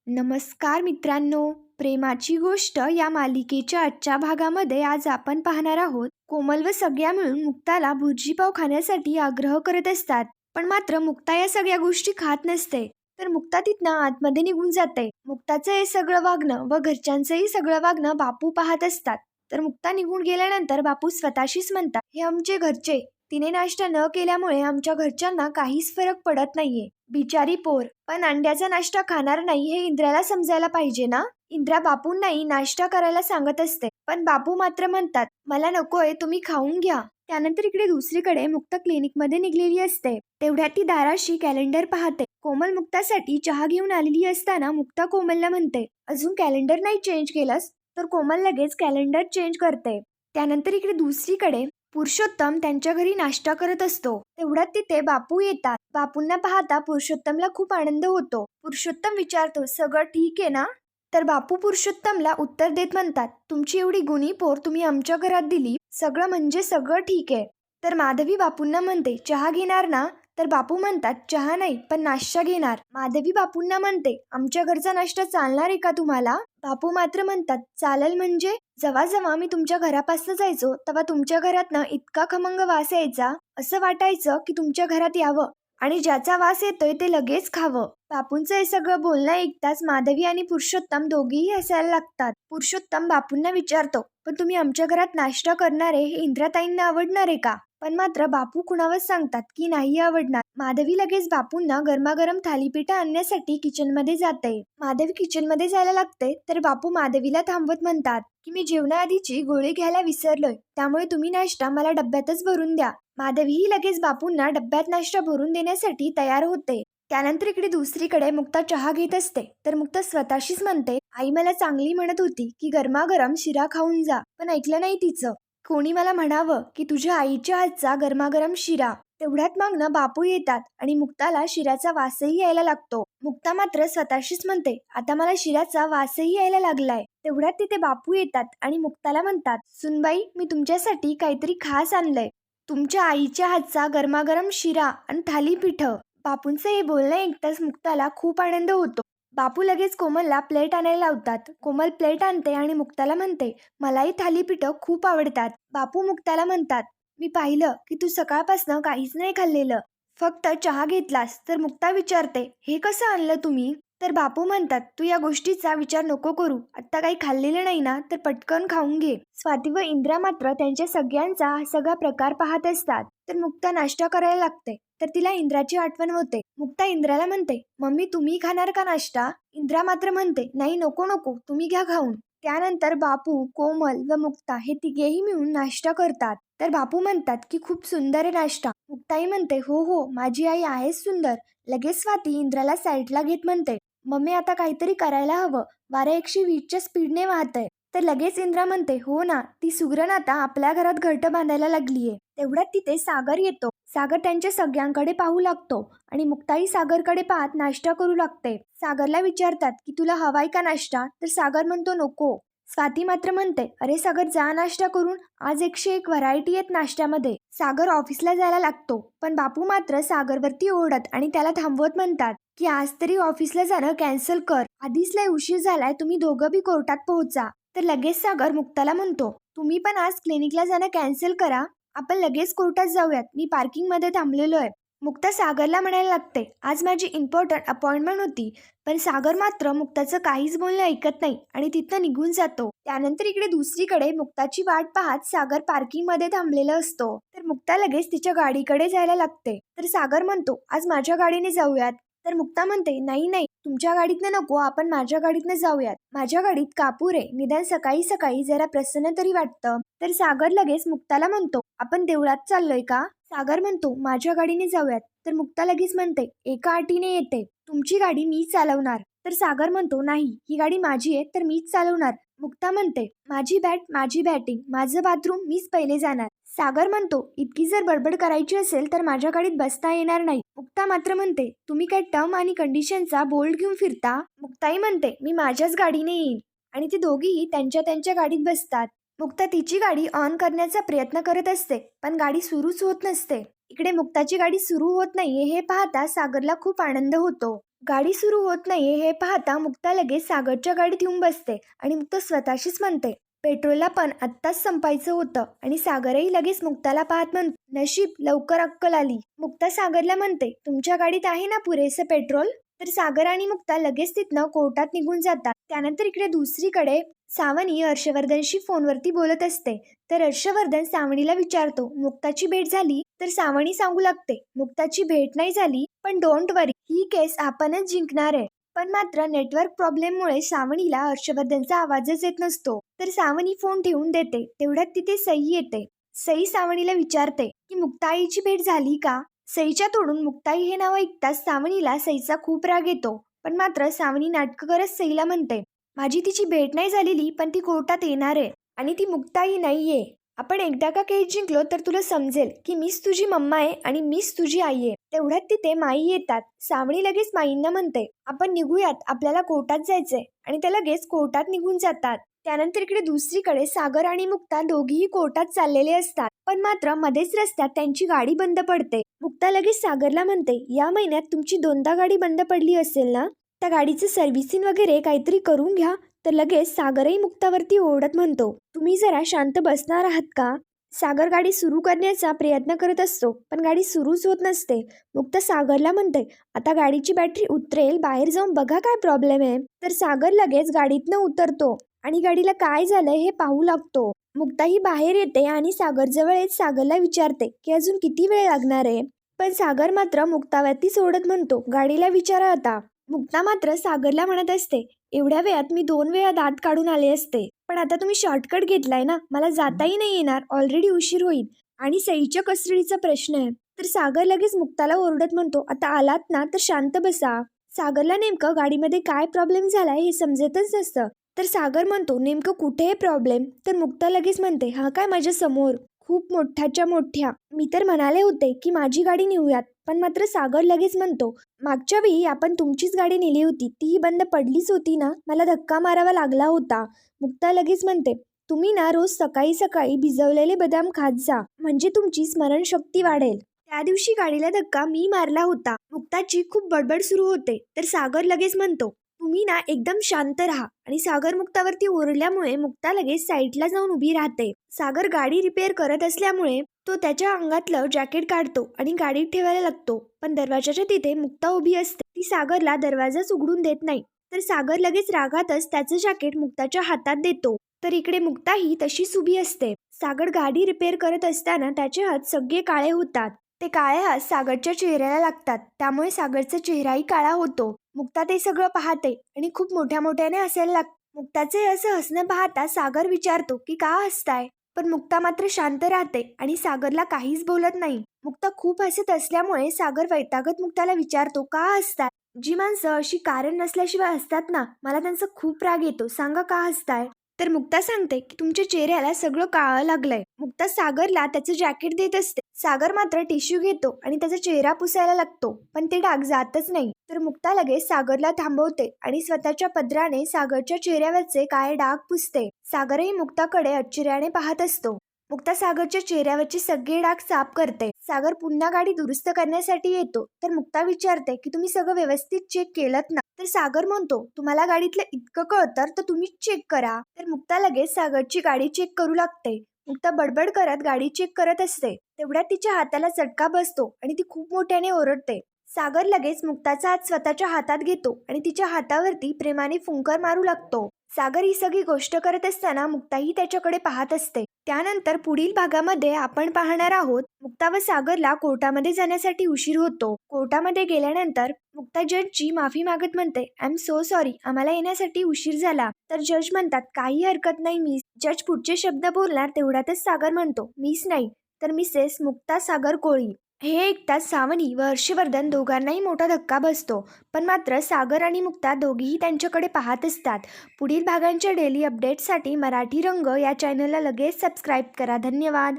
नमस्कार मित्रांनो, प्रेमाची गोष्ट या मालिकेच्या आजच्या भागामध्ये आज आपण पाहणार आहोत. कोमल व सगळ्या मिळून मुक्ताला भुर्जीपाव खाण्यासाठी आग्रह करत असतात. पण मात्र मुक्ता या सगळ्या गोष्टी खात नसते. तर मुक्ता तिथनं आतमध्ये निघून जाते. मुक्ताचं हे सगळं वागणं व घरच्यांचंही सगळं वागणं बापू पाहत असतात. तर मुक्ता निघून गेल्यानंतर बापू स्वतःशीच म्हणतात, हे आमचे घरचे, तिने नाश्ता न केल्यामुळे आमच्या घरच्यांना काहीच फरक पडत नाहीये. बिचारी पोर, पण अंड्याचा नाश्ता खाणार नाही हे इंद्राला समजायला पाहिजे ना. इंद्रा बापूंनाही नाश्ता करायला सांगत असते, पण बापू मात्र म्हणतात, मला नकोय, तुम्ही खाऊन घ्या. त्यानंतर इकडे दुसरीकडे मुक्ता क्लिनिक मध्ये निघलेली असते. तेवढ्यात ती दाराशी कॅलेंडर पाहते. कोमल मुक्तासाठी चहा घेऊन आलेली असताना मुक्ता कोमलला म्हणते, अजून कॅलेंडर नाही चेंज केलंस. तर कोमल लगेच कॅलेंडर चेंज करते. त्यानंतर इकडे दुसरीकडे पुरुषोत्तम त्यांच्या घरी नाश्ता करत असतो. तेवढ्यात तिथे बापू येतात. बापूंना पाहता पुरुषोत्तमला खूप आनंद होतो. पुरुषोत्तम विचारतो, सगळं ठीक आहे ना. तर बापू पुरुषोत्तमला उत्तर देत म्हणतात, तुमची एवढी गुणी पोर तुम्ही आमच्या घरात दिली, सगळं म्हणजे सगळं ठीक आहे. तर माधवी बापूंना म्हणते, चहा घेणार ना. तर बापू म्हणतात, चहा नाही पण नाश्ता घेणार. माधवी बापूंना म्हणते, आमच्या घरचा नाश्ता चालणार आहे का तुम्हाला. बापू मात्र म्हणतात, चालेल म्हणजे. जेव्हा जेव्हा मी तुमच्या घरापासून जायचो तेव्हा तुमच्या घरातनं इतका खमंग वास यायचा, असं वाटायचं की तुमच्या घरात यावं आणि ज्याचा वास येतोय ते लगेच खावं. बापूंचं हे सगळं बोलणं ऐकताच माधवी आणि पुरुषोत्तम दोघेही हसायला लागतात. पुरुषोत्तम बापूंना विचारतो, पण तुम्ही आमच्या घरात नाश्ता करणारे हे इंद्राताईंना आवडणार आहे का. पण मात्र बापू कुणावर सांगतात की नाही आवडणार. माधवी लगेच बापूंना गरमागरम थालीपीठ आणण्यासाठी किचनमध्ये जाते. माधवी किचनमध्ये जायला लागते तर बापू माधवीला थांबवत म्हणतात की मी जेवणाआधीची गोळी घ्यायला विसरलोय, त्यामुळे तुम्ही नाश्ता मला डब्यातच भरून द्या. माधवीही लगेच बापूंना डब्यात नाश्ता भरून देण्यासाठी तयार होते. त्यानंतर इकडे दुसरीकडे मुक्ता चहा घेत असते. तर मुक्ता स्वतःशीच म्हणते, आई मला चांगली म्हणत होती की गरमागरम शिरा खाऊन जा, पण ऐकलं नाही तिचं. कोणी मला म्हणावं की तुझ्या आईच्या हातचा गरमागरम शिरा. तेवढ्यात मागणं बापू येतात आणि मुक्ताला शिऱ्याचा वासही यायला लागतो. मुक्ता मात्र स्वतःशीच म्हणते, आता मला शिऱ्याचा वासही यायला लागलाय. तेवढ्यात तिथे बापू येतात आणि मुक्ताला म्हणतात, सुनबाई, मी तुमच्यासाठी काहीतरी खास आणलंय. तुमच्या आईच्या हातचा गरमागरम शिरा आणि थालीपीठ. बापूंचं हे बोलणं ऐकताच मुक्ताला खूप आनंद होतो. बापू लगेच कोमलला प्लेट आणायला लावतात. कोमल प्लेट आणते आणि मुक्ताला म्हणते, मलाही थालीपीठ खूप आवडतात. बापू मुक्ताला म्हणतात, मी पाहिलं की तू सकाळपासनं काहीच नाही खाल्लेलं, फक्त चहा घेतलास. तर मुक्ता विचारते, हे कसं आणलं तुम्ही. तर बापू म्हणतात, तू या गोष्टीचा विचार नको करू, आता काही खाल्लेलं नाही ना, तर पटकन खाऊन घे. स्वाती व इंद्रा मात्र त्यांच्या सगळ्यांचा हा सगळा प्रकार पाहत असतात. तर मुक्ता नाश्ता करायला लागते. तर तिला इंद्राची आठवण होते. मुक्ता इंद्राला म्हणते, मम्मी तुम्ही खाणार का नाश्ता. इंद्रा मात्र म्हणते, नाही नको नको, तुम्ही घ्या खाऊन. त्यानंतर बापू, कोमल व मुक्ता हे तिघेही मिळून नाश्ता करतात. तर बापू म्हणतात की खूप सुंदर आहे नाश्ता. मुक्ताई म्हणते, हो हो, माझी आई आहेच सुंदर. लगेच स्वाती इंद्राला साईडला घेत म्हणते, मम्मी आता काहीतरी करायला हवं, वारा 120च्या स्पीडने वाहतय. तर लगेच इंद्रा म्हणते, हो ना, ती सुगरण आता आपल्या घरात घरटं बांधायला लागलीये. तेवढ्यात तिथे सागर येतो. सागर त्यांच्या सगळ्यांकडे पाहू लागतो आणि मुक्ताई सागरकडे पाहत नाश्ता करू लागते. सागरला विचारतात की तुला हवाय का नाश्ता. तर सागर म्हणतो नको. स्वाती मात्र म्हणते, अरे सागर, जा नाश्ता करून, आज 101 व्हरायटी आहेत नाश्त्यामध्ये. सागर ऑफिसला जायला लागतो, पण बापू मात्र सागरवरती ओढत आणि त्याला थांबवत म्हणतात की आज तरी ऑफिसला जाणं कॅन्सल कर, आधीच लय उशीर झालाय, तुम्ही दोघं बी कोर्टात पोहोचा. तर लगेच सागर मुक्ताला म्हणतो, तुम्ही पण आज क्लिनिकला जाणं कॅन्सल करा, आपण लगेच कोर्टात जाऊयात, मी पार्किंग मध्ये थांबलेलो आहे. मुक्ता सागरला म्हणायला लागते, आज माझी इम्पॉर्टंट अपॉइंटमेंट होती. पण सागर मात्र मुक्ताचं काहीच बोलणं ऐकत नाही आणि तिथं निघून जातो. त्यानंतर इकडे दुसरीकडे मुक्ताची वाट पाहत सागर पार्किंग मध्ये थांबलेला असतो. तर मुक्ता लगेच तिच्या गाडीकडे जायला लागते. तर सागर म्हणतो, आज माझ्या गाडीने जाऊयात. तर मुक्ता म्हणते, नाही नाही, तुमच्या गाडीतनं नको, आपण माझ्या गाडीतनं जाऊयात, माझ्या गाडीत कापूर आहे, निदान सकाळी सकाळी जरा प्रसन्न तरी वाटतं. तर सागर लगेच मुक्ताला म्हणतो, आपण देवळात चाललोय का. सागर म्हणतो, माझ्या गाडीने जाऊयात. तर मुक्ता लगेच म्हणते, एका अटीने येते, तुमची गाडी मी चालवणार. तर सागर म्हणतो, नाही, ही गाडी माझी आहे तर मीच चालवणार. मुक्ता म्हणते, माझी बॅट माझी बॅटिंग, माझं बाथरूम मीच पहिले जाणार. सागर म्हणतो, इतकी जर बडबड करायची असेल तर माझ्या गाडीत बसता येणार नाही. मुक्ता मात्र म्हणते, तुम्ही काय टर्म आणि कंडिशनचा बोल्ड घेऊन फिरता. मुक्ताई म्हणते, मी माझ्याच गाडीने येईन. आणि ती दोघीही त्यांच्या त्यांच्या गाडीत बसतात. मुक्ता तिची गाडी ऑन करण्याचा प्रयत्न करत असते, पण गाडी सुरूच होत नसते. इकडे मुक्ताची गाडी सुरू होत नाहीये हे पाहता सागरला खूप आनंद होतो. गाडी सुरू होत नाहीये हे पाहता मुक्ता लगेच सागरच्या गाडीत येऊन बसते आणि मुक्ता स्वतःशीच म्हणते, पेट्रोलला पण आत्ताच संपायचं होतं. आणि सागरही लगेच मुक्ताला पाहत म्हणतो, नशीब लवकर अक्कल आली. मुक्ता सागरला म्हणते, तुमच्या गाडीत आहे ना पुरेसं पेट्रोल? तर सागर आणि मुक्ता लगेच तिथनं कोर्टात निघून जातात. त्यानंतर इकडे दुसरीकडे सावनी हर्षवर्धनशी फोनवरती बोलत असते. तर हर्षवर्धन सावनीला विचारतो, मुक्ताची भेट झाली? तर सावनी सांगू लागते, मुक्ताची भेट नाही झाली, पण डोंट वरी, ही केस आपणच जिंकणार आहे. पण मात्र नेटवर्क प्रॉब्लेममुळे सावनीला हर्षवर्धनचा आवाजच येत नसतो. तर सावनी फोन ठेवून देते. तेवढ्यात तिथे सई येते. सई सावनीला विचारते की मुक्ताईची भेट झाली का? सईच्या तोडून मुक्ताई हे नाव ऐकताच सावनीला सईचा खूप राग येतो. पण मात्र सावनी नाटकं करत सईला म्हणते, माझी तिची भेट नाही झालेली, पण ती कोर्टात येणार आहे आणि ती मुक्ताई नाहीये. आपण एकदा का केस जिंकलो तर तुला समजेल की मीच तुझी मम्मा आहे आणि मीच तुझी आई आहे. तेवढ्यात तिथे माई येतात. सावणी लगेच माईंना म्हणते, आपण निघूयात, आपल्याला कोर्टात जायचंय. आणि ते लगेच कोर्टात निघून जातात. त्यानंतर इकडे दुसरीकडे सागर आणि मुक्ता दोघीही कोर्टात चाललेले असतात. पण मात्र मध्येच रस्त्यात त्यांची गाडी बंद पडते. मुक्ता लगेच सागरला म्हणते, या महिन्यात तुमची दोनदा गाडी बंद पडली असेल ना, त्या गाडीचं सर्व्हिसिंग वगैरे काहीतरी करून घ्या. तर लगेच सागरही मुक्तावरती ओरडत म्हणतो, तुम्ही जरा शांत बसणार आहात का? सागर गाडी सुरू करण्याचा प्रयत्न करत असतो, पण गाडी सुरूच होत नसते. मुक्ता सागरला म्हणते, आता गाडीची बॅटरी उतरेल, बाहेर जाऊन बघा काय प्रॉब्लेम आहे. तर सागर लगेच गाडीतनं उतरतो आणि गाडीला काय झालंय हे पाहू लागतो. मुक्ताही बाहेर येते आणि सागरजवळ येत सागरला विचारते की अजून किती वेळ लागणार आहे. पण सागर मात्र मुक्तावरती सोडत म्हणतो, गाडीला विचारा आता. मुक्ता मात्र सागरला म्हणत असते, एवढ्या वेळात मी 2 वेळा दात काढून आले असते, पण आता तुम्ही शॉर्टकट घेतलाय ना, मला जाताही नाही येणार, ऑलरेडी उशीर होईल आणि सईच्या कस्टडीचा प्रश्न आहे. तर सागर लगेच मुक्ताला ओरडत म्हणतो, आता आलात ना तर शांत बसा. सागरला नेमकं गाडीमध्ये काय प्रॉब्लेम झालाय हे समजतच नसतं. तर सागर म्हणतो, नेमकं कुठे प्रॉब्लेम? तर मुक्ता लगेच म्हणते, हा काय माझ्या समोर खूप मोठ्याच्या मोठ्या, मी तर म्हणाले होते की माझी गाडी नेऊयात. पण मात्र सागर लगेच म्हणतो, मागच्या वेळी आपण तुमचीच गाडी नेली होती, तीही बंद पडलीच होती ना, मला धक्का मारावा लागला होता. मुक्ता लगेच म्हणते, तुम्ही ना रोज सकाळी सकाळी भिजवलेले बदाम खात जा, म्हणजे तुमची स्मरणशक्ती वाढेल. त्या दिवशी गाडीला धक्का मी मारला होता. मुक्ताची खूप बडबड सुरू होते. तर सागर लगेच म्हणतो, तुम्ही ना एकदम शांत राहा. आणि सागर मुक्तावरती ओरडल्यामुळे मुक्ता लगेच साईडला जाऊन उभी राहते. सागर गाडी रिपेअर करत असल्यामुळे तो त्याच्या अंगातलं जॅकेट काढतो आणि गाडीत ठेवायला लागतो. पण दरवाजाच्या तिथे मुक्ता उभी असते. ती सागरला दरवाजाच उघडून देत नाही. तर सागर लगेच रागातच त्याचं जॅकेट मुक्ताच्या हातात देतो. तर इकडे मुक्ताही तशीच उभी असते. सागर गाडी रिपेअर करत असताना त्याचे हात सगळे काळे होतात. ते काळे हात सागरच्या चेहऱ्याला लागतात. त्यामुळे सागरचा चेहराही काळा होतो. मुक्ता ते सगळं पाहते आणि खूप मोठ्या मोठ्याने हसायला लागते. मुक्ताचे असं हसणं पाहता सागर विचारतो की का हसताय? पण मुक्ता मात्र शांत राहते आणि सागरला काहीच बोलत नाही. मुक्ता खूप हसत असल्यामुळे सागर वैतागत मुक्ताला विचारतो, का हसताय? जी माणसं अशी कारण नसल्याशिवाय हसतात ना, मला त्यांचा खूप राग येतो, सांगा का हसताय? तर मुक्ता सांगते की तुमच्या चेहऱ्याला सगळं काळं लागलंय. मुक्ता सागरला त्याचं जॅकेट देत असते. सागर मात्र टिश्यू घेतो आणि त्याचा चेहरा पुसायला लागतो, पण ते डाग जातच नाही. तर मुक्ता लगेच सागरला थांबवते आणि स्वतःच्या पदराने सागरच्या चेहऱ्यावरचे काळे डाग पुसते. सागरही मुक्ताकडे आश्चर्याने पाहत असतो. मुक्ता सागरच्या चेहऱ्यावरचे सगळे डाग साफ करते. सागर पुन्हा गाडी दुरुस्त करण्यासाठी येतो. तर मुक्ता विचारते की तुम्ही सगळं व्यवस्थित चेक केलत ना? तर सागर म्हणतो, तुम्हाला गाडीतलं इतकं कळतं तर तुम्हीच चेक करा. तर मुक्ता लगेच सागरची गाडी चेक करू लागते. मुक्ता बडबड करत गाडी चेक करत असते. तेवढ्यात तिच्या हाताला चटका बसतो आणि ती खूप मोठ्याने ओरडते. सागर लगेच मुक्ताचा हात स्वतःच्या हातात घेतो आणि तिच्या हातावरती प्रेमाने फुंकर मारू लागतो. सागर ही सगळी गोष्ट करत असताना मुक्ताही त्याच्याकडे पाहत असते. त्यानंतर पुढील भागामध्ये आपण पाहणार आहोत, मुक्ता व सागरला कोर्टामध्ये जाण्यासाठी उशीर होतो. कोर्टामध्ये गेल्यानंतर मुक्ता जजची माफी मागत म्हणते, आय एम सो सॉरी, आम्हाला येण्यासाठी उशीर झाला. तर जज म्हणतात, काही हरकत नाही मिस. जज पुढचे शब्द बोलणार तेवढ्यातच सागर म्हणतो, मिस नाही तर मिसेस मुक्ता सागर कोळी. हे ऐकताच सावनी व हर्षवर्धन दोघांनाही मोठा धक्का बसतो. पण मात्र सागर आणि मुक्ता दोघीही त्यांच्याकडे पाहत असतात. पुढील भागांच्या डेली अपडेट्ससाठी मराठी रंग या चॅनलला लगेच सबस्क्राईब करा. धन्यवाद.